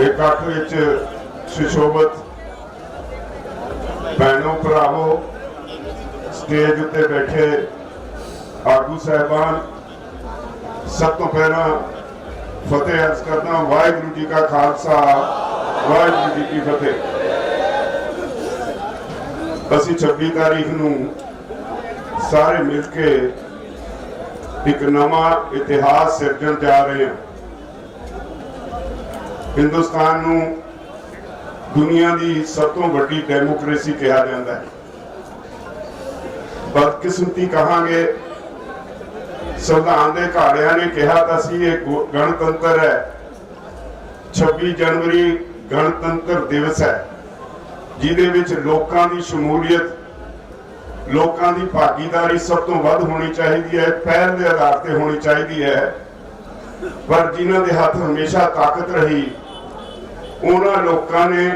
इकट्ठ विच सुशोभित भैनों भरावो, स्टेज उत्ते बैठे आगू साहबान, सब तो पहला फतेह अर्ज करना वाहिगुरू जी का खालसा वाहिगुरू जी की फतेह। असी 26 तारीख नूं सारे मिल के एक नवा इतिहास सिरजन जा रहे हैं। हिंदुस्तान नूं दुनिया की सब तो वड्डी डेमोक्रेसी कहा जाता है। बदकिस्मती कहांगे, संविधान के घाड़ियां ने कहा था सी ये गणतंत्र है। 26 जनवरी गणतंत्र दिवस है जिहदे विच लोकां दी शमूलीयत, लोकां दी भागीदारी सब तो वध होनी चाहिए है, पहल के आधार पर होनी चाहिए है। पर जिन्हां दे हथ हमेशा ताकत रही उन्हां लोकां ने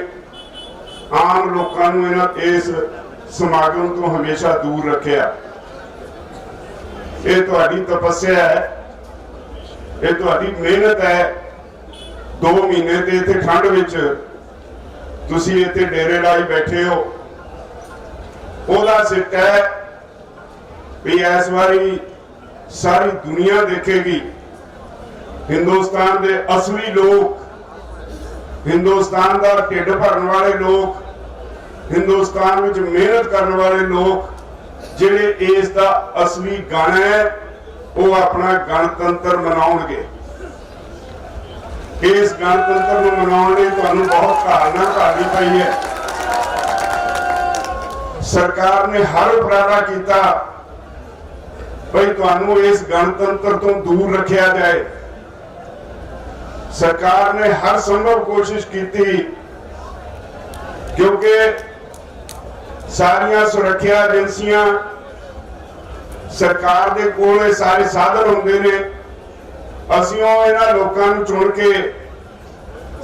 आम लोकां नूं इस समागम तो हमेशा दूर रखिया। ये तुहाडी तपस्या है, ये तुहाडी मेहनत है। 2 महीने ते इत्थे ठंड विच तुसीं इत्थे डेरे लाई बैठे हो। ओहदा सिट है भी इस बारी सारी दुनिया देखेगी हिंदुस्तान के असली लोग, हिंदुस्तान का ढिड भरन वाले लोग, हिंदुस्तान में मेहनत करने वाले लोग जिहड़े इसका असली गण है वो अपना गणतंत्र मनाउणगे। इस गणतंत्र को मनाउण लई तुहानूं बहुत घालना घालनी पई है। सरकार ने हर उपराला किया भाई तुहानूं इस गणतंत्र तो दूर रखा जाए। सरकार ने हर संभव कोशिश की क्योंकि सारिया सुरक्षा एजेंसियां सरकार के कोल सारे साधन होंगे ने। असीं इन्हां लोकां नूं चुन के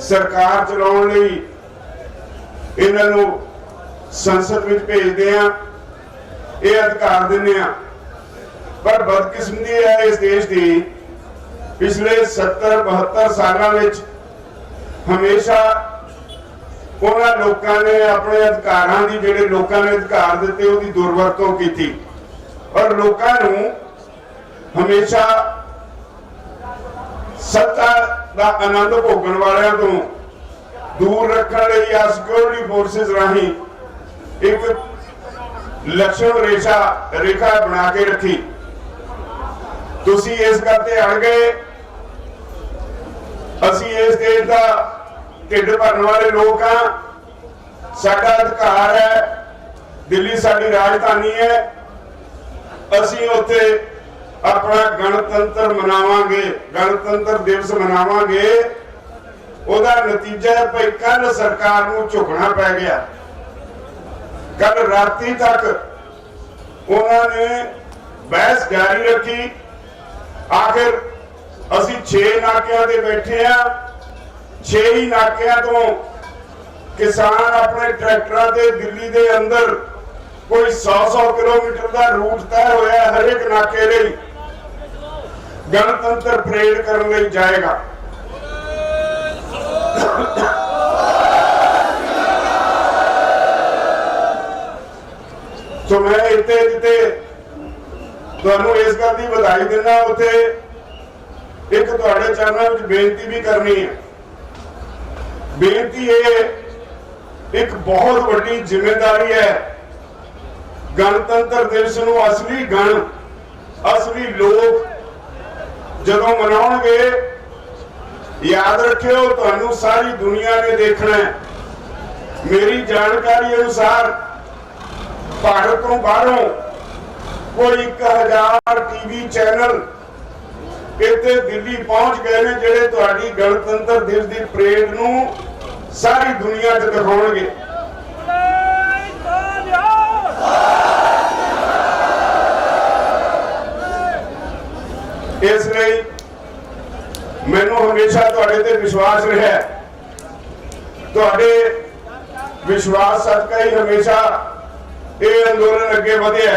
सरकार चलाउण लई इन्हां नूं संसद में भेजते हैं, ये अधिकार दिंदे हैं। पर बदकिस्मती है इस देश की, पिछले 70-72 सालों में हमेशा उन्हां लोकां ने अपने अधिकारां दी जिहड़े लोकां ने अधिकार दिते उहदी दुरवरतों की और लोकां नूं हमेशा सत्ता दा आनंद भोगण वालियां तो दूर रखण लई या सिक्योरिटी फोर्सेस राही एक लक्षण रेखा बना के रखी। तुसीं इस गल ते अड़ गए। असीं इस देश का ढिड भरन वाले लोग हाँ, साडा अधिकार है, दिल्ली साडी राजधानी है, असीं उत्थे अपना गणतंत्र मनावांगे, गणतंत्र दिवस मनावांगे। उहदा नतीजा है भाई कल सरकार नूं झुकना पै गया। कल राती तक उन्होंने बहस जारी रखी। आखिर असी 6 नाकियां ते बैठे हैं, 6 ही नाकियां तो किसान अपने ट्रैक्टरां ते दिल्ली दे अंदर कोई 100 किलोमीटर का रूट तय होया हर एक नाके लई गणतंत्र परेड करने लई जाएगा। तो मैं इत्ते जिते तुहानूं इस गल की बधाई देना, उत्थे एक तुहाडे चरणों में बेनती भी करनी है। बेनती ये एक बहुत बड़ी जिम्मेदारी है। गणतंत्र दिवस नूं असली गण, असली लोग जदों मनाउणगे, याद रखियो तुहानूं सारी दुनिया ने देखना है। मेरी जानकारी अनुसार भारत तो बाहरों कोई 1000 टीवी चैनल इत्थे दिल्ली पहुंच गए ने जिहड़े तुहाडी गणतंत्र दिवस की परेड नूं सारी दुनिया च दिखाउणगे। इसलिए मैनू हमेशा तुहाडे ते विश्वास रहा, तुहाडे विश्वास सदका ही हमेशा ये अंदोलन अगे वधिया।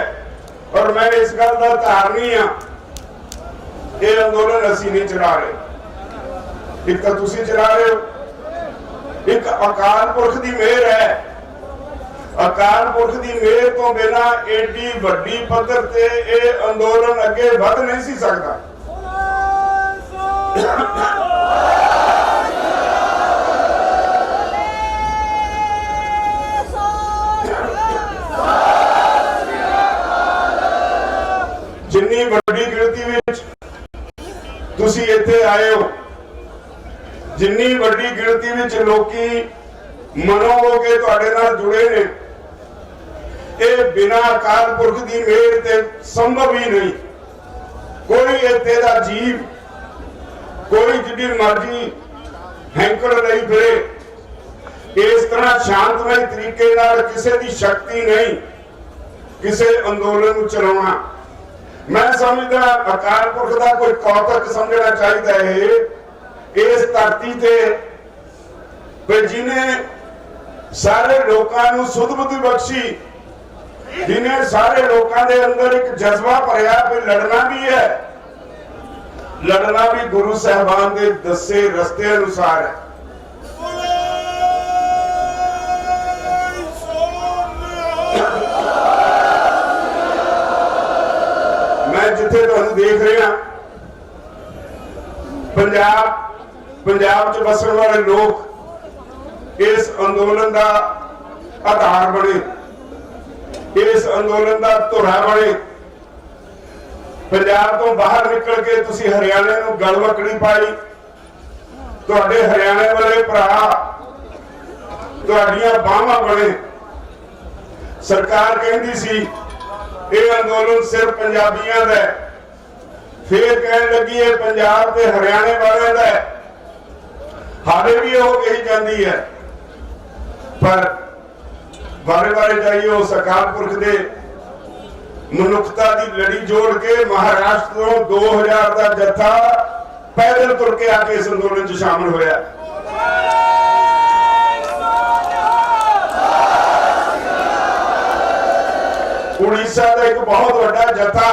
और मैं इस गल का धारनी हाँ, ये अंदोलन असीं नहीं चला रहे, एक तो तुसीं चला रहे हो, एक अकाल पुरख की मेहर है। अकाल पुरख की मेहर तो बिना एडी वड्डी पद्धर ते यह अंदोलन अगे वध नहीं सी सकता। जिन्नी वड्डी गिणती विच तुसी इत्थे आए हो, जिन्नी वड्डी गिणती विच लोकी मनो हो के तुहाडे नाल जुड़े ने, ये बिना अकाल पुरख की मेहर ते संभव ही नहीं। कोई इत्थे दा जीव, कोई जिन्नी मर्जी हैंकड़ नहीं फिरे, इस तरह शांतमय तरीके नाल किसी की शक्ति नहीं किसी अंदोलन को चलाना। मैं समझदा अकाल पुरख का कोई कौतक समझना चाहिए है इस धरती ते जिन्हें सारे लोगों को सुध बुद्धि बख्शी, जिन्हें सारे लोगों के अंदर एक जज्बा भरिया भी लड़ना भी है, लड़ना भी गुरु साहबान के दसे रस्ते अनुसार है। मैं जिथे तुहानू देख रहा पंजाब च बसण वाले लोग इस अंदोलन का आधार बने, इस अंदोलन का धुरा बने। पंजाब तो बाहर निकल के तुसी हरियाणे नूं गलवकड़ी पाई, तुहाडे हरियाणे वाले भरा तुहाडियां बाहां बने। सरकार कहती सी ये अंदोलन सिर्फ पंजाबियों का है, फिर कह लगी है पंजाब के हरियाणे वाले का है। हाले भी वो कही जाती है, पर बारे बारे जाइए उस अकाल पुरख के मनुखता की लड़ी जोड़ के महाराष्ट्र तो 2000 का जत्था पैदल तुर के आके इस अंदोलन च शामिल होया। उड़ीसा का एक बहुत बड़ा जत्था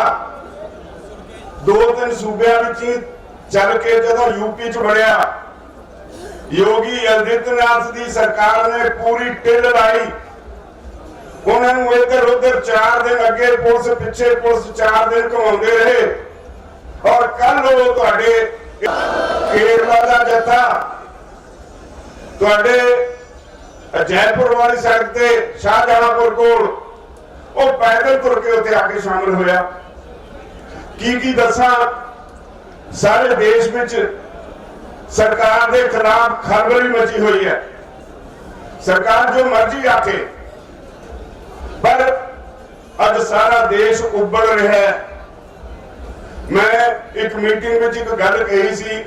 2-3 सूबे चल के जो यूपी च बढ़िया, योगी आदित्यनाथ की सरकार ने पूरी टिल लाई। उन्होंने इधर उधर 4 दिन अगे पुलिस पिछे पुलिस 4 दिन घुमाते रहे। और कल वो तुहाडे केरला का जत्था तुहाडे जयपुर वाली सड़क से शाहजहांपुर कोल वो पैदल तुर के उत्ते आके शामिल होया। की दसा, सारे देश में सरकार के खिलाफ खलबली मची हुई है। सरकार जो मर्जी आके, पर अज सारा देश उबड़ रहा है। मैं एक मीटिंग में एक गल कही सी,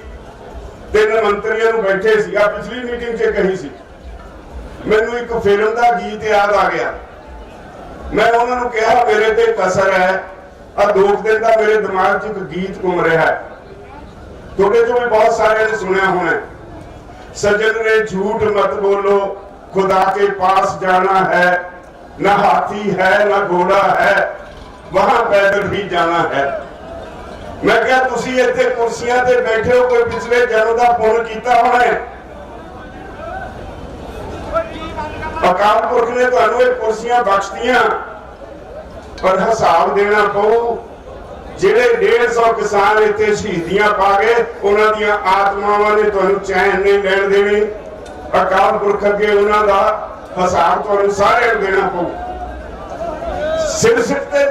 3 मंत्रियों बैठे सी, पिछली मीटिंग से कही सी, मैनू एक फिल्म का गीत याद आ गया। मैं उन्होंने कहा मेरे ते कसर है, 2 दिन का मेरे दिमाग च एक गीत घूम रहा है, थोड़े जो भी बहुत सारे ने सुनया होना। सजन ने झूठ मत बोलो, खुदा के पास जाना है, न हाथी है न घोड़ा है, वहां पैदल ही जाना है। मैं क्या तुसी इत्थे कुर्सियां ते बैठे हो, कोई पिछले जन्म का पुण्य कीता होना है। अकाल पुरख ने तुहानू ये कुर्सियां बख्शदियां, पर हिसाब देना पऊ। जिहड़े 150 किसान इत्थे शहीदियां पा गए, उन्हां दीयां आत्मावां ने तुहानू चैन नहीं लैण देनी। अकाल पुरख अगे उन्हां दा हिसाब तुहानू सारे देना पऊ। सिर सिटते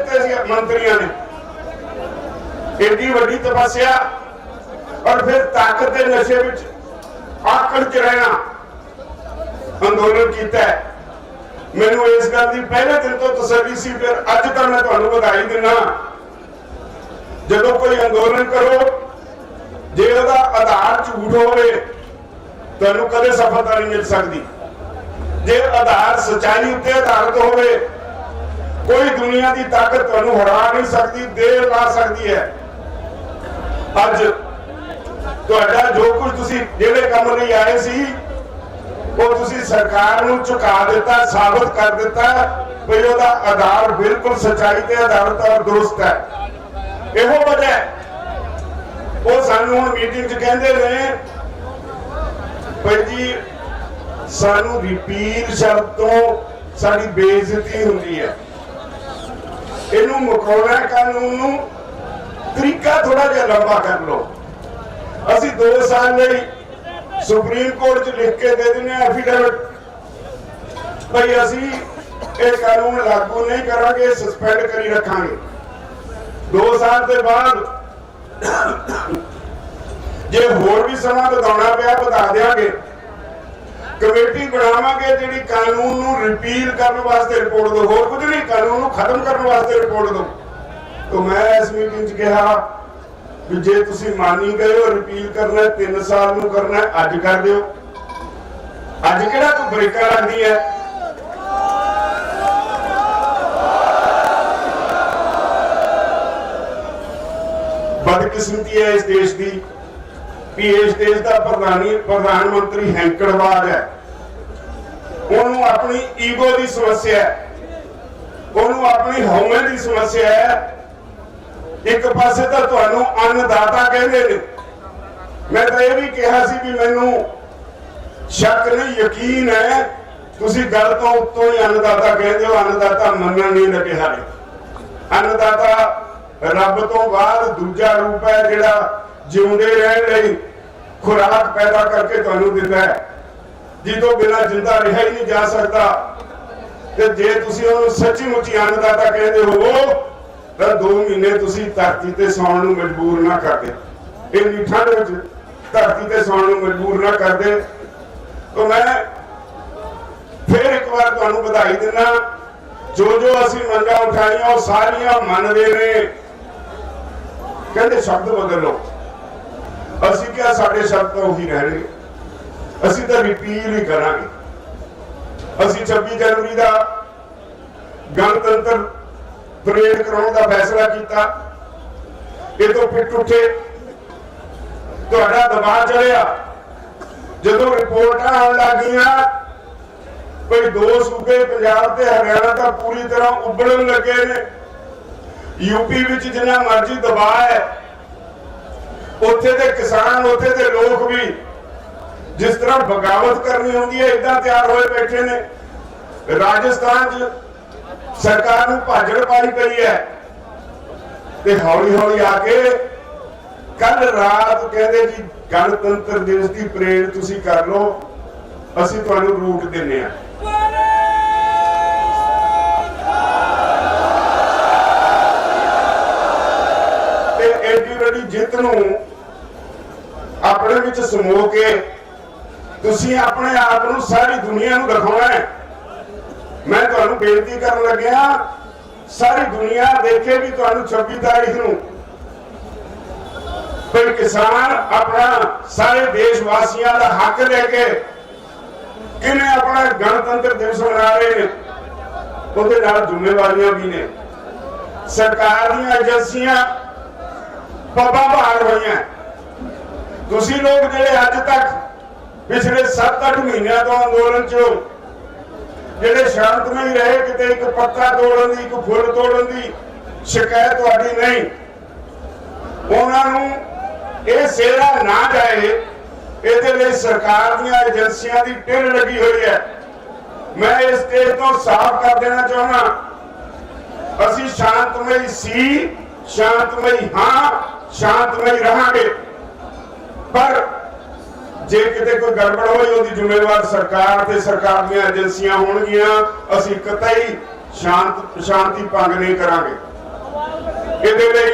मंत्रियों ने एडी वड्डी तपस्या और फिर ताकत के नशे में आकड़ च रहना अंदोलन किया। मैनू इस गल की पहले दिन तो तसल्ली सी, फिर अज तक मैं तुहानू बधाई दिना। जदों कोई अंदोलन करो, जे उहदा आधार झूठ होवे, तुहानू कदे सफलता नहीं मिल सकती। जे आधार सच्चाई उत्ते आधारित होवे, कोई दुनिया की ताकत तुहानू हरा नहीं सकती, देर ला सकती है। अज तुहाडा जो कुछ तुसी जिहड़े काम लई आए सी, वो तुसी सरकार नूं झुका दिता, साबित कर दिता भी उहदा आधार बिल्कुल सच्चाई ते आधारित और दुरुस्त है। इहो वजह वो सानू हुण मीटिंग च कहंदे ने भाई जी सानू रिपील शब्द तो साडी बेइज्जती हुंदी है। इनू मुकाउणा कानून नू तरीका थोड़ा जिहा लंबा कर लो। असी 2 साल लई सुप्रीम कोर्ट च लिख के दे देने एफिडेविट भाई असी ये कानून लागू नहीं करांगे, सस्पेंड करी रखांगे। 2 साल के बाद जे होर भी समा बढ़ाना पिया बढ़ा देंगे। कमेटी बनावांगे जिहड़ी कानून नू रिपील करने वास्ते रिपोर्ट दो, होर कुछ नहीं, कानून नू खत्म करने वास्ते रिपोर्ट दो। तो मैं इस मीटिंग च कहा कि जे तुसीं मानी गए हो रिपील करना 3 साल नू करना, अज कर दिओ। अज किहड़ा कोई बरेका लगदी है? बदकिस्मती है इस देश की कि इस देश का प्रधानमंत्री हैंकड़बाज है। उन्होंने अपनी ईगो की समस्या है, उन्होंने अपनी हौमे की समस्या है। एक पासे तो तुहानू अन्नदाता कहते हैं, मैं तो यह भी कहा सी कि मैनू शक नहीं यकीन है तुसी गल तो उत्तों ही अन्नदाता कहते हो। अन्नदाता मनन नहीं लगे हाले। अन्नदाता रब तो बाद दूजा रूप है जिहड़ा जिउंदे रहण लई खुराक पैदा करके तुहानू दिंदा है, जिस बिना जिंदा रहा ही नहीं जा सकता। ते जे तुसी उहनूं सच्ची मुच्ची अन्नदाता कहते हो तो 2 महीने तुसी धरती ते सौण नूं मजबूर ना करदे। इन्नी ठंड विच धरती ते सौण नूं मजबूर ना करदे। तो मैं फिर एक बार तुहानूं बधाई दिना, जो जो असी मंगां उठाईआं वो सारियां मनदे ने। कहते शब्द बदल लो, असी क्या साडे शब्द तो उही रहणगे, असी तो रिपील ही करांगे। असी 26 जनवरी का गणतंत्र परेड कराउण का फैसला किया, ये तो पिट उठे, तुहाडा दबाव चढ़िया। जदों रिपोर्टां आउण लग गईयां कोई 2 सूबे पंजाब ते हरियाणा तो पूरी तरह उबड़न लगे ने। यूपी विच जिन्ना मर्जी दबाव है, उत्थे दे किसान उत्थे दे लोग भी जिस तरह बगावत करनी होंदी है इदां तैयार होए बैठे ने। राजस्थान च सरकार नूं भाजड़ पाई पई है ते हौली हौली आके कल रात कहते जी गणतंत्र दिवस की परेड तुसीं कर लो, असीं तुहानूं रूट दिंदे आ। एडी बड़ी जित नूं अपने विच समो के तुसीं अपने आप नूं सारी दुनिया नूं दिखाउणा है। मैं तुहानूं बेनती करन लग्या सारी दुनिया देखे भी तुहानूं 26 तारीख नूं कोई किसान अपना सारे देशवासियों का हक लेके किने अपना गणतंत्र दिवस मना रहे हैं, उहदे नाल जिम्मेवारियां भी ने। सरकार दी एजेंसियां पब्बा भार हुई। तुसी लोग जिहड़े अज तक पिछले 7-8 महीनों तो अंदोलन चो जिहड़े शांतमई रहे, किते एक पत्ता तोड़न दी, एक फुल तोड़न दी शिकायत तुहाडी नहीं, उन्हां नूं ये सेरा ना जाए, इहदे लई सरकार दी एजेंसियां दी ढिल लगी हुई है। मैं इस स्टेज तो साफ कर देना चाहना, असीं शांतमई सी, शांतमई हाँ, शांतमई रहांगे। पर जे किते कोई गड़बड़ होई उहदी जिम्मेवार सरकार ते सरकार दी एजेंसियां होणगियां। असीं कतई शांति भंग नहीं करांगे। इहदे लई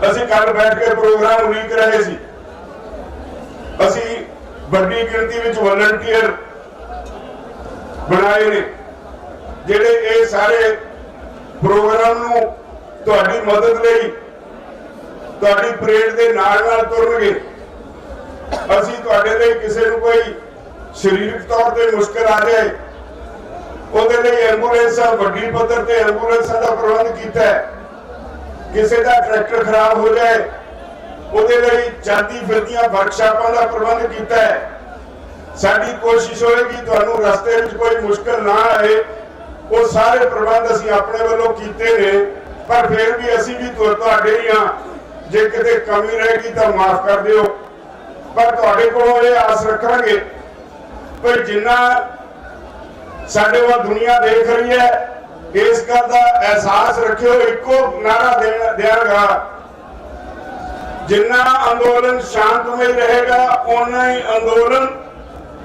असीं कल बैठ के प्रोग्राम उलीक रहे सी। असीं बड़ी गिणती विच वॉलंटियर बनाए ने जिहड़े ये सारे प्रोग्राम नूं तुहाडी मदद लई तुहाडी परेड दे नाल नाल तुरनगे। असीं तुहाडे लई किसी नूं कोई शरीरक तौर ते मुश्किल आ जाए उहदे लई एंबूलेंसां वड्डी पद्धर ते एंबूलेंसां दा प्रबंध कीता है। किसी का ट्रैक्टर खराब हो जाए उहदे लई चलदी फिरदियां वर्कशापां दा प्रबंध कीता है। साडी कोशिश होएगी तुहानूं रस्ते विच कोई मुश्किल ना आए, वो सारे प्रबंध असीं अपने वल्लों कीते ने। पर फिर भी असीं भी तुहाडे ही हां, जे किते कमी रहेगी तो माफ कर दिओ। पर तुहाडे कोलों ये आस रखांगे पर जिन्ना साडे वाल दुनिया देख रही है, इस गल का एहसास रखियो। इको नारा देगा, जिन्ना अंदोलन शांतमय रहेगा उन्ना ही अंदोलन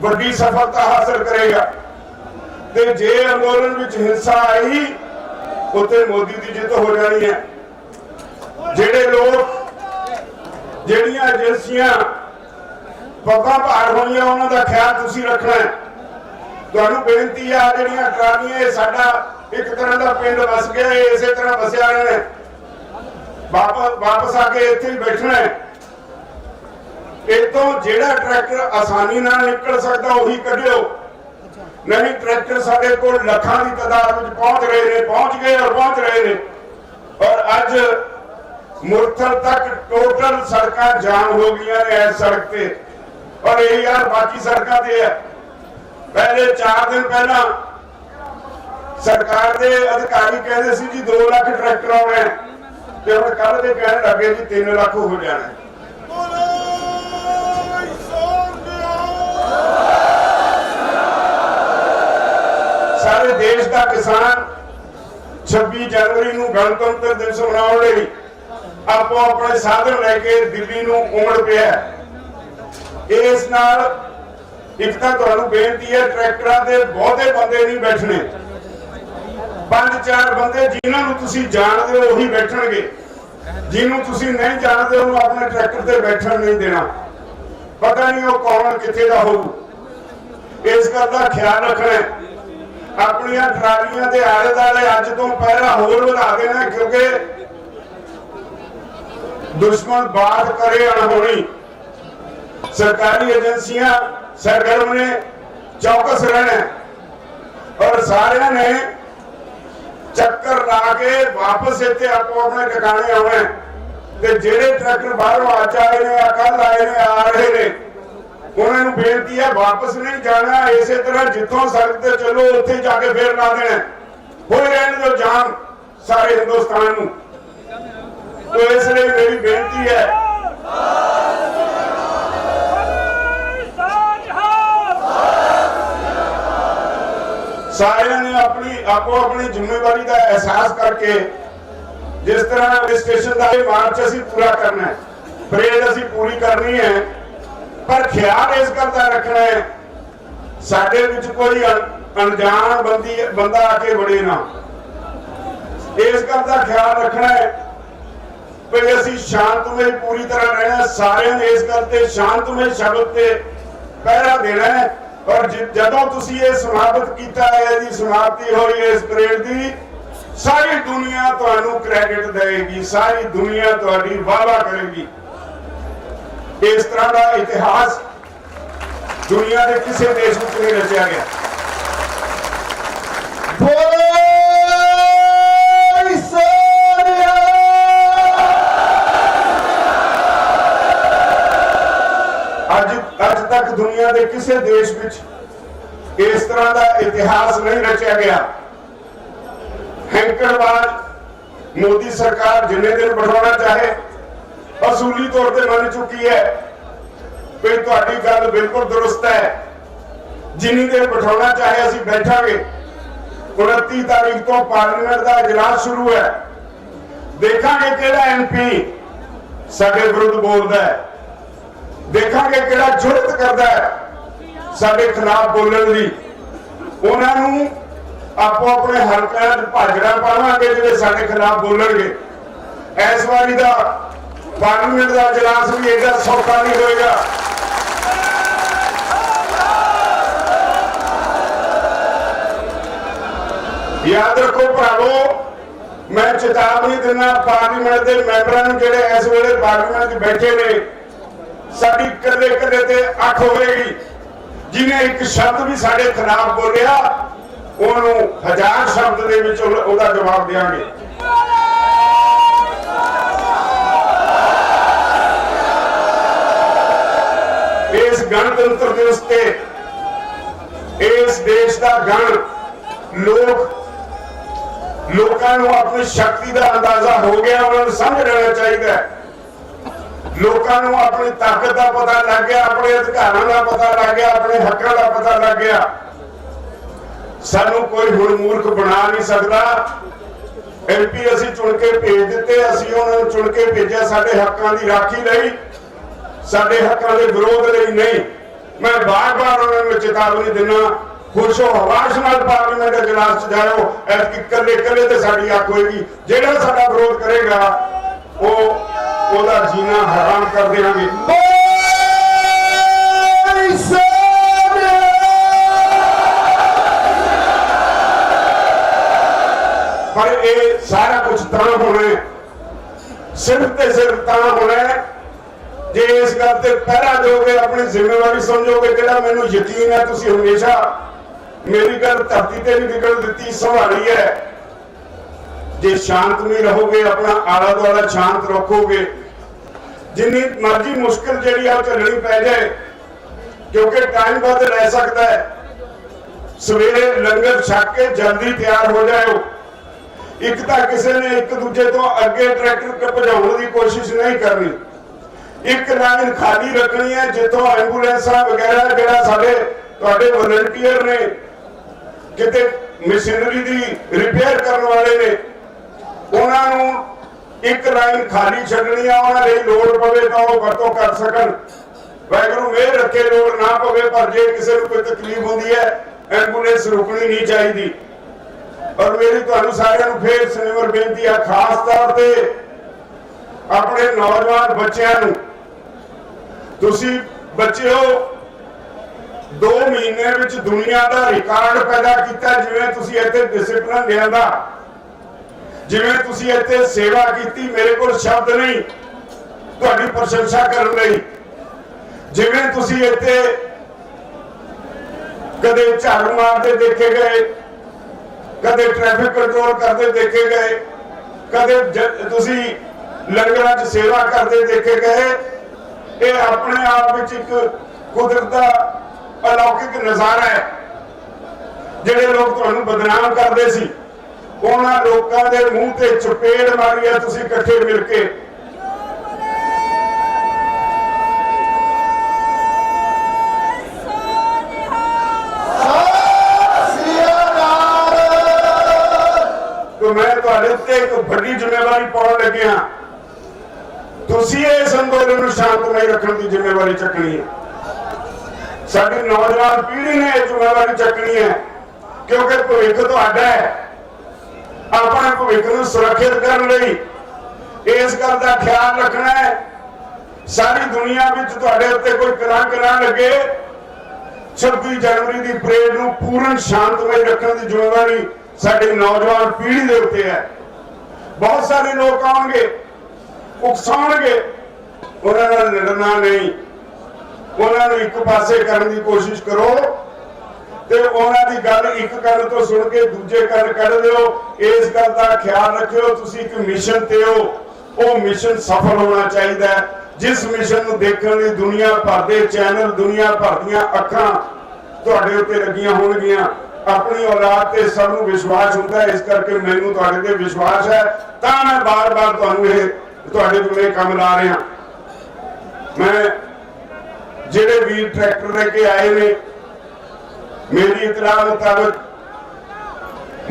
बड़ी सफलता हासिल करेगा। ते जे अंदोलन विच हिंसा आई उत्ते मोदी की जित हो जानी है। जेडे लोग जेड़ियां एजेंसियां पगां भार होईयां उन्हां दा ख्याल तुसीं रखना है। तुहानूं बेनती है, जेड़ियां ट्रालियां ये साडा एक तरह का पिंड बस गया, इसे तरह बसिया रहना, वापस आके इत्थे ही बैठना है। इतों जेड़ा ट्रैक्टर आसानी नाल निकल सकता उही कढियो, नहीं ट्रैक्टर साडे कोल लखां की तादाद में पहुंच रहे ने, पहुंच गए और पहुंच रहे ने। और अज मुरथल तक टोटल सड़कां जाम हो गई ने इस सड़क से, और यही यार बाकी सड़कों से है। पहले 4 दिन पहला सरकार के अधिकारी कहते सी जी 2 लाख ट्रैक्टर आने, तो हम कल के कहने लगे जी 3 लाख हो जाना है। सारे देश का किसान 26 जनवरी को गणतंत्र दिवस मनाने लई आपो अपने साधन लेके दिल्ली को उमड़ पिया। इस नाल एक तो तुहानूं बेनती है, ट्रैक्टरां ते बहुते बंदे नहीं बैठने, 5-4 बंदे जिन्होंने तुसीं जानदे हो उही बैठणगे, जिन्होंने तुसीं नहीं जानदे उन्होंने अपने ट्रैक्टर ते बैठण नहीं देना। पता नहीं वो कौन कित्थे दा होऊ। इस गल का ख्याल रखना है। अपनियां ट्रालियां दे आले दुआले अज तो पहला होर वधा देना, क्योंकि दुश्मन बात करे अणहोनी। सरकारी एजेंसियां सरगर्म ने, चौकस रहना और सारे ने चक्कर ला के वापस इत्थे आपो अपने ठिकाने आना। ते जेड़े ट्रैक्टर बाहरों अज आए ने, कल आए ने, आ रहे ने, उन्होंने बेनती है वापस नहीं जाना। इस तरह जितों सड़क चलो उत्थे जाके फिर ला देना, हो रहने दो जाम सारे हिंदुस्तान को। तो इसलिए मेरी बेनती है, सारे ने अपनी आपो अपनी जिम्मेवारी का एहसास करके जिस तरह स्टेशन का मार्च असी पूरा करना है, परेड असी पूरी करनी है, पर ख्याल इस गल का रखना है साडे विच कोई अनजान बंदा आके वड़े ना। इस गल का ख्याल रखना है कि असी शांतमय पूरी तरह रहना। सारे ने इस गल ते शांतमय शब्द ते पहरा देना है। और जदों तुसीं ये समाप्त किया है, जी समाप्ति हुई इस परेड की, सारी दुनिया तुहानूं क्रेडिट देगी, सारी दुनिया तुहाडी वाह-वाह करेगी। इस तरह का इतिहास दुनिया के किसी देश में नहीं रचा गया। अज तक दुनिया के किसी देश में इस तरह का इतिहास नहीं रचा गया। हैंकड़बाज मोदी सरकार जिन्ने दिन बढ़ाना चाहे असूली तौर पर मन चुकी है कि तुहाडी गल बिल्कुल दुरुस्त है। जिन्नी देर बिठाना चाहे असीं बैठांगे। 29 तारीख तो पार्लीमेंट का इजलास शुरू है। देखांगे किहड़ा MP साडे विरुद्ध बोलदा है, देखांगे किहड़ा जुर्रत करदा है साडे खिलाफ बोलण दी। उन्हां नूं आपो अपने हलकों भाजड़ा पावांगे जिहड़े साडे खिलाफ बोलणगे। इस वारी दा पार्लीमेंट का इजलास भी एडा सौखा नहीं होएगा। याद रखो भरावो, मैं चेतावनी देना पार्लीमेंट के मैंबरां जिहड़े इस वेले पार्लीमेंट में बैठे ने, साडी कदे कदे ते अख होएगी। जिन्हें एक शब्द भी साडे खिलाफ बोलिया उन्होंने 1000 शब्द दे विच उहदा जवाब देंगे। इस गणतंत्र दिवस ते इस देश का गण लोगों को अपनी शक्ति का अंदाजा हो गया। उन्होंने समझ लेना चाहिए ਲੋਕਾਂ ਨੂੰ ਆਪਣੀ ਤਾਕਤ ਦਾ ਪਤਾ ਲੱਗ ਗਿਆ, ਆਪਣੇ ਅਧਿਕਾਰਾਂ ਦਾ ਪਤਾ ਲੱਗ ਗਿਆ, ਆਪਣੇ ਹੱਕਾਂ ਦਾ ਪਤਾ ਲੱਗ ਗਿਆ। ਸਾਨੂੰ ਕੋਈ ਹੁਣ ਮੂਰਖ ਬਣਾ ਨਹੀਂ ਸਕਦਾ। ਐਮਪੀ ਅਸੀਂ ਚੁਣ ਕੇ ਭੇਜ ਦਿੱਤੇ, ਅਸੀਂ ਉਹਨਾਂ ਨੂੰ ਚੁਣ ਕੇ ਭੇਜਿਆ ਸਾਡੇ ਹੱਕਾਂ ਦੀ ਰਾਖੀ ਲਈ, ਸਾਡੇ ਹੱਕਾਂ ਦੇ ਵਿਰੋਧ ਲਈ ਨਹੀਂ। ਮੈਂ ਬਾਰ-ਬਾਰ ਉਹਨਾਂ ਨੂੰ ਚੇਤਾਵਨੀ ਦਿੰਦਾ, ਖੁਸ਼ੋ ਹਵਾਸ਼ ਨਾਲ ਪਾਰਲੀਮੈਂਟ ਦੇ ਇਜਲਾਸ ਚ ਜਾਇਓ। ਐਤਕੀ ਇਕੱਲੇ ਇਕੱਲੇ ਤੇ ਸਾਡੀ ਅੱਖ ਹੋਏਗੀ, ਜਿਹੜਾ ਸਾਡਾ ਵਿਰੋਧ ਕਰੇਗਾ ਉਹਦਾ ਜੀਣਾ ਹਰਾਮ ਕਰ ਦੇਵਾਂਗੇ। पर ये सारा कुछ ਤਾਂ होना, सिर्फ ते सिर्फ ਤਾਂ होना जे इस गल ते पहरा दोगे, अपनी जिम्मेवारी समझोगे। जेड़ा मैनू यकीन है तुसी हमेशा मेरी गल धरती ते नहीं निकल दी, संभाली है। जे शांतमई रहोगे, अपना आला दुआला शांत रखोगे, जिन्नी मर्जी मुश्किल जिहड़ी आ झल्लनी पै जाए, क्योंकि टाइम बद रह सकता है। सवेरे लंगर छक के जल्दी तैयार हो जाओ। एक तो किसी ने एक दूजे तो अगे ट्रैक्टर भजाने की कोशिश नहीं करनी, एक लाइन खाली रखनी है। जितों एंबूलेंस वगैरह जो साडे तुहाडे वॉलंटियर ने किते मशीनरी की रिपेयर करने वाले ने, उन्होंने एक लाइन खाली छड्डनी है। उन्होंने लोड़ पवे तो वो वरतों कर सकन। वाहिगुरू मेहर रखे लोड़ ना पवे, पर जे किसी को कोई तकलीफ होती है एंबूलेंस रुकनी नहीं चाहिए। और मेरी तुहानू सारिआं नू फिर सनिवर बेनती है, खास तौर पे अपने नौजवान बच्चों नू, तुसी बच्चों 2 महीने विच दुनिया का रिकॉर्ड पैदा किया। जिवें तुसी इत्थे डिसिपलिन लिआंदा, जिवें तुसी इत्थे सेवा की, मेरे कोल शब्द नहीं तुहाडी प्रशंसा करन लई। जिवें तुसी इत्थे कदे झाड़ू मारते देखे गए, कदे ट्रैफिक कंट्रोल करते देखे गए, कदे तुसी लंगरां च सेवा करते देखे गए। ये अपने आप विच एक कुदरत दा अलौकिक नज़ारा है। जिहड़े लोग तुहानू बदनाम करते सी, उन्हां लोकां दे मूंह ते चपेड़ मारी है तुसी इकट्ठे मिल के। तो मैं तुहाडे उत्ते एक बड़ी जिम्मेवारी पाउण लग्या। तुसी इस अंदोलन नूं शांतमई रखण की जिम्मेवारी चकनी है। साडी नौजवान पीढ़ी ने यह जिम्मेवारी चकनी है, क्योंकि भविख तुहाडा है। अपने भविख नूं सुरक्षित करने लई इस गल का ख्याल रखना है। सारी दुनिया विच तुहाडे उत्ते कोई कलंक ना लगे। 26 जनवरी की परेड नूं पूर्ण शांतमई रखण की जिम्मेवारी साडी नौजवान पीढ़ी दे उत्ते है। बहुत सारे लोग आउणगे, उकसाउणगे, उन्हां नाल लड़ना नहीं, उन्हां नूं एक पासे करने की कोशिश करो ते उन्हां दी गल एक गल तो सुन के दूजे गल कढ दिओ। इस गल का ख्याल रखियो, तुसीं एक मिशन ते हो, वो मिशन सफल होना चाहिए। जिस मिशन नूं देखण लई दुनिया भर दे चैनल, दुनिया भर दीआं अखां तुहाडे उत्ते लगियां होणगीआं। अपनी औलाद ते सबनूं विश्वास हुंदा है, इस करके मैनूं तुहाडे ते विश्वास है, तां मैं बार-बार तुहानूं इह तुहाडे कोले काम ला रहा। मैं जिहड़े वीर ट्रैक्टर लेके आए ने, मेरी इतलाह मुताबिक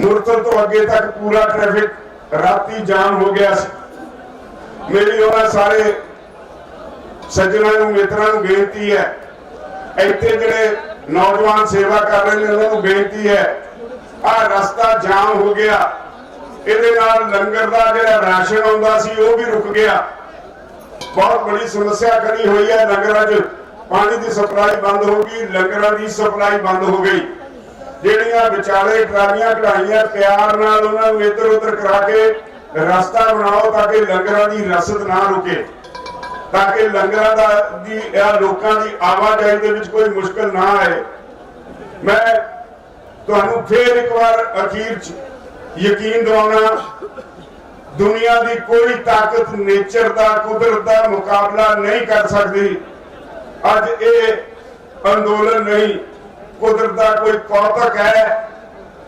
मुरतल तो अगे तक पूरा ट्रैफिक राती जाम हो गया सी। मेरी उन्हां सारे सज्जनां नूं, मित्रां नूं बेनती है, इत्थे जिहड़े नौजवान सेवा कर रहे हैं उन्होंने बेनती है, आ रास्ता जाम हो गया, इहदे नाल लंगर का जिहड़ा राशन आउंदा सी वो भी रुक गया। बहुत बड़ी समस्या खड़ी हुई है। लंगरां च पानी की सप्लाई बंद हो गई, लंगरां की सप्लाई बंद हो गई। जिहड़ियां विचाले ट्रालियां कढ़ाइयां प्यार नाल उन्हां नूं इधर उधर करा के रास्ता बनाओ ताकि लंगरां की रसद ना रुके, ताकि लंगरां दी लोकां दी आवाजाही दे विच कोई मुश्किल ना आए। मैं तुहानूं फिर एक बार अखीर यकीन दिवाउणा, दुनिया की कोई ताकत नेचर का, कुदरत का मुकाबला नहीं कर सकती। अज ये अंदोलन नहीं, कुदरत का कोई कौतक है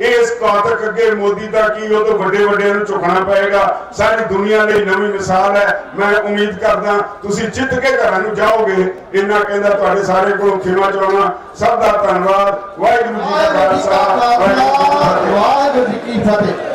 इस कौतक अगे मोदी का की वो बड़े बड़े झुकना पएगा। सारी दुनिया लिए नवी मिसाल है। मैं उम्मीद करदा तुसीं जित के घरां नूं जाओगे। इन्ना कहंदा तुहाडे सारे कोलों खिमा चाहुंदा। सब दा धन्नवाद। वाहिगुरू जी का खालसा, वाहिगुरू जी की फतेह।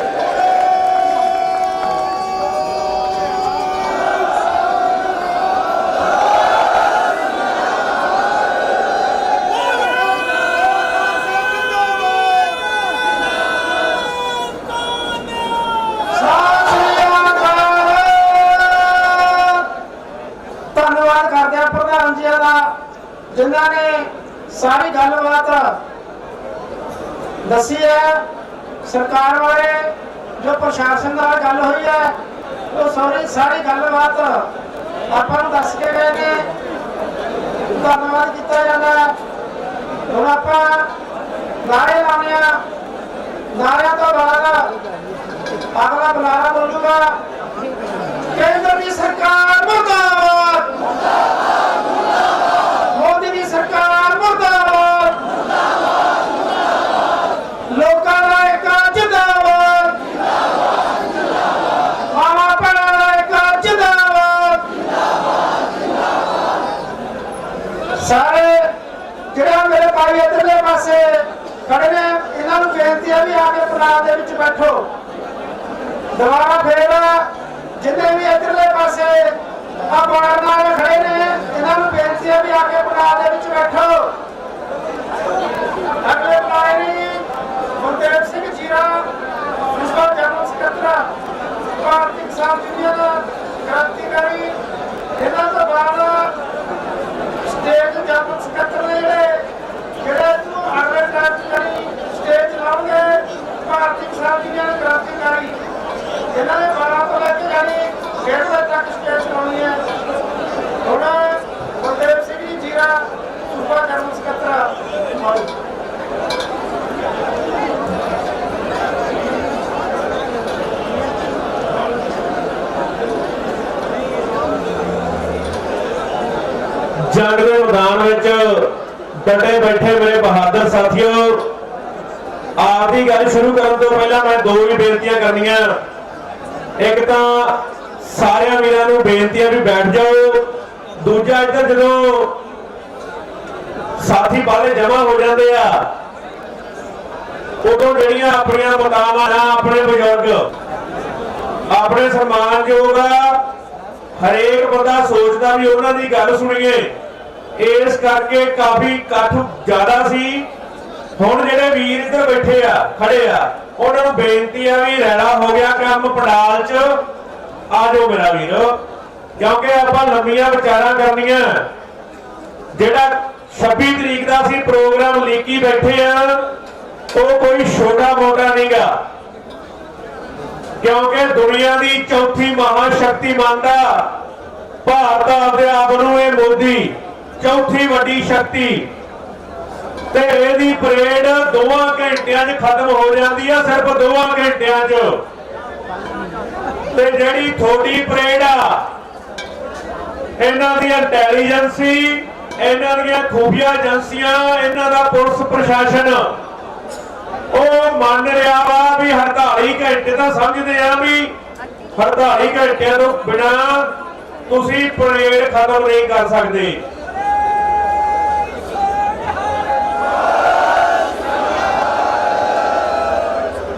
जिन्होंने सारी गलबात दसी है सरकार वाले जो प्रशासन का गल हुई है वो सारी गलबात आपको दस के गए ने धन्यवाद किया जाता है। हम आप नारे लाने नारिया तो बाद अगला बुलारा बोलूगा केंद्र की सरकार मुर्दाबाद, मोदी की सरकार मुर्दाबाद, लोकां दा इक जिंदाबाद, मावा भैणां दा इक जिंदाबाद। सारे जिहड़े मेरे भाई इधरले पासे खड़े ने इन्हां नूं बेनती है भी आके पनाह दे विच बैठो। दोबारा फिर जिन्ने भी इधरले पासे बार नाल खड़े ने इन्हां नूं बेनती है भी आके पनाह दे विच बैठो। अगले बुलाए गुरदेव सिंह जीरा प्रिंसिपल जनरल सकत्तर भारतीय किसान यूनियन क्रांतिकारी। इन्हां तो बाद स्टेट जनरल सकत्तर ने ਜਿਹੜੇ अगले क्रांतिकारी स्टेज लाउंगे भारतीय किसान यूनियन क्रांतिकारी। इन्होंने 12 तो लेकर यानी 1:30 बजे तक स्टेज लानी है। हुण गुरदेव सिंह जी जीरा सूबा जनरल सकत्तर। जंग के मैदान में डटे बैठे मेरे बहादुर साथियों, आपकी गल शुरू करने तो पहला मैं दो ही बेनतियां करनियां। एक तो सारे वीरां नूं बेनतियां भी बैठ जाओ। दूजा इधर जो साथी बाले जमा हो जाते आ उदों ਜਿਹੜੀਆਂ ਆਪਣੀਆਂ ਮਕਾਮਾਂ ਆਪਣੇ ਬਜ਼ੁਰਗ ਆਪਣੇ ਸਨਮਾਨਯੋਗ ਹਰੇਕ ਬੰਦਾ ਸੋਚਦਾ ਵੀ ਉਹਨਾਂ ਦੀ ਗੱਲ ਸੁਣੀਏ। इस करके काफी इकट्ठ ज्यादा सी। हुण जिहड़े वीर इधर बैठे आ खड़े आ उन्हां नूं बेनती आ भी रैला हो गया काम पंडाल च आ जाओ मेरा वीर, क्योंकि आपां लंबियां विचारां करनियां। जिहड़ा 26 तरीक दा सी प्रोग्राम लीकी बैठे आ वो कोई छोटा मोटा नहींगा, क्योंकि दुनिया की चौथी महाशक्ति मानता भारत अपने आप नूं ये मोदी चौथी वड्डी शक्ति। ते इहदी परेड 2 घंटियां खत्म हो जाती है, सिर्फ 2 घंटियां च। ते जिहड़ी थोड़ी परेड आ इन्हां दी इंटैलीजेंसी, इन्हां दी खुफिया एजेंसियां, इन्हां दा पुलिस प्रशासन ਉਹ ਮੰਨ ਰਿਹਾ ਵਾ ਵੀ 48 ਘੰਟੇ ਤਾਂ ਸਮਝਦੇ ਆ ਵੀ 48 ਘੰਟਿਆਂ ਤੋਂ ਬਿਨਾ ਤੁਸੀਂ ਪਰੇਡ ਖਤਮ ਨਹੀਂ ਕਰ ਸਕਦੇ।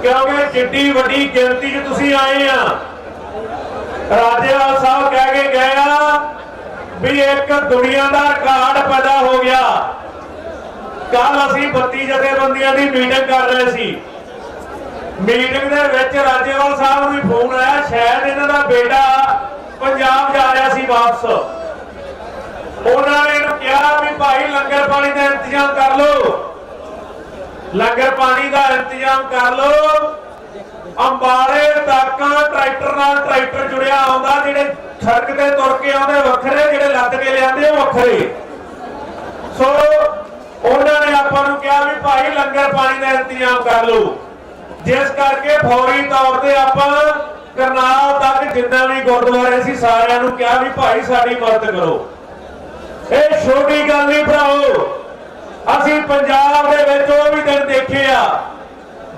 क्योंकि जिड्डी वड्डी गिनती च तुसीं आए आ। राजेवाल साहब कह के गए भी एक दुनिया का रिकॉर्ड पैदा हो गया। कल असीं 32 जथेबंदियां की मीटिंग कर रहे सी। मीटिंग दे विच राजेवाल साहब नूं फोन आया, शायद इन्हां दा बेटा पंजाब जा रहा सी वापस। उन्होंने इन्हूं कहा भी भाई लंगर पानी का इंतजाम कर लो, लंगर पानी का इंतजाम कर लो। अंबाले तक ट्रैक्टर नाल ट्रैक्टर जुड़िया आउंदा, जिहड़े सड़क ते तुर के आउंदे वखरे, जिहड़े लद के लिआंदे वखरे। सो उन्होंने आपां नूं कहा भी भाई लंगर पानी का इंतजाम कर लो, जिस करके फौरी तौर पर आपां करनाल तक जिन्ना भी गुरुद्वारे सी सारिआं नूं कहा भी भाई साडी मदद करो। ये छोटी गल नहीं भराओ, असीं पंजाब दे विच ओह भी दिन देखे आ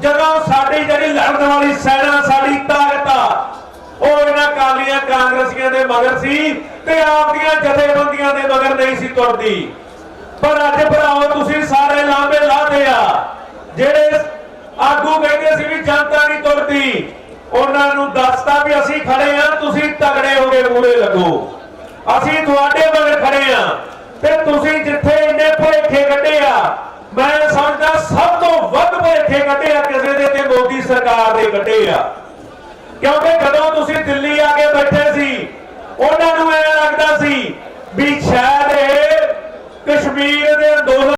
ਜਦੋਂ ਸਾਡੀ ਜਿਹੜੀ ਲੜਨ ਵਾਲੀ ਸੈਨਾ, ਸਾਡੀ ਤਾਕਤ ਆ, ਉਹ ਇਹਨਾਂ ਕਾਲੀਆਂ ਕਾਂਗਰਸੀਆਂ ਦੇ ਮਗਰ ਸੀ ਤੇ ਆਪਦੀਆਂ ਜਥੇਬੰਦੀਆਂ ਦੇ ਮਗਰ ਨਹੀਂ ਸੀ ਤੁਰਦੀ। ਪਰ ਅੱਜ ਭਰਾਓ ਤੁਸੀਂ ਸਾਰੇ ਲਾਂਬੇ ਲਾਦੇ ਆ। ਜਿਹੜੇ ਆਗੂ ਕਹਿੰਦੇ ਸੀ ਵੀ ਜਨਤਾ ਨਹੀਂ ਤੁਰਦੀ, ਉਹਨਾਂ ਨੂੰ ਦੱਸਤਾ ਵੀ ਅਸੀਂ ਖੜੇ ਆ, ਤੁਸੀਂ ਤਗੜੇ ਹੋ ਕੇ ਮੂਹਰੇ ਲੱਗੋ, ਅਸੀਂ ਤੁਹਾਡੇ ਮਗਰ ਖੜੇ ਆ। ਤੇ ਤੁਸੀਂ ਜਿੱਥੇ ਇੰਨੇ ਭੁਲੇਖੇ ਕੱਢੇ ਆ, ਮੈਂ ਸਮਝਦਾ ਸਭ ਤੋਂ ਵੱਧ ਭੁਲੇਖੇ ਕੱਢੇ ਆ ਕਿਸੇ ਦੇ ਤੇ ਮੋਦੀ ਸਰਕਾਰ ਦੇ ਕੱਢੇ ਆ। ਕਿਉਂਕਿ ਜਦੋਂ ਤੁਸੀਂ ਦਿੱਲੀ ਆ ਕੇ ਬੈਠੇ ਸੀ, ਉਹਨਾਂ ਨੂੰ ਐਂ ਲੱਗਦਾ ਸੀ ਵੀ ਸ਼ਾਇਦ ਇਹ ਕਸ਼ਮੀਰ ਦੇ ਅੰਦੋਲਨ